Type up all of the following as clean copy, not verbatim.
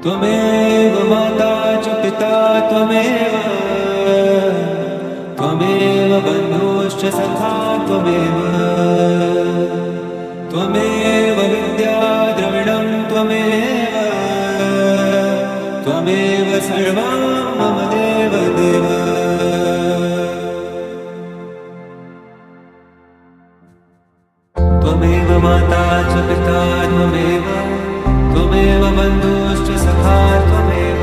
त्वमेव माता च पिता त्वमेव त्वमेव बन्धुश्च सखा त्वमेव त्वमेव विद्या द्रविणं त्वमेव त्वमेव सर्वं मम देव देव। त्वमेव माता च पिता त्वमेव त्वमेव बन्धुश्च सखा त्वमेव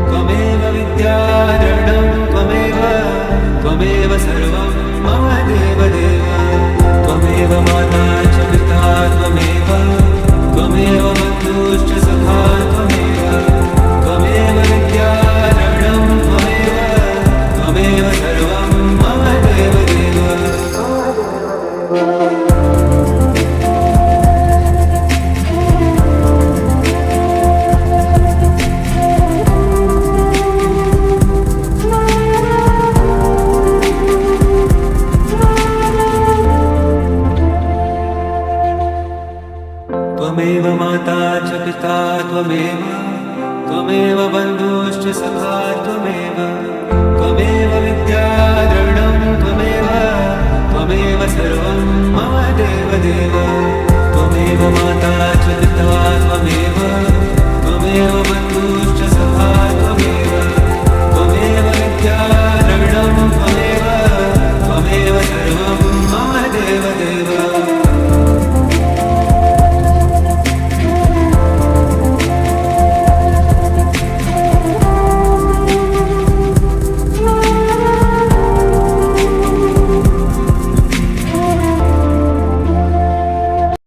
त्वमेव विद्या द्रविणं त्वमेव त्वमेव सर्वं मम देव देव। त्वमेव माता च पिता त्वमेव त्वमेव बन्धुश्च सखा त्वमेव त्वमेव विद्या द्रविणं त्वमेव त्वमेव सर्वं मम देव देव। त्वमेव माता च पिता त्वमेव त्वमेव बन्धुश्च सखा त्वमेव त्वमेव विद्या द्रविणं त्वमेव त्वमेव सर्वं मम देव देव। त्वमेव माता च पिता त्वमेव त्वमेव बन्धुश्च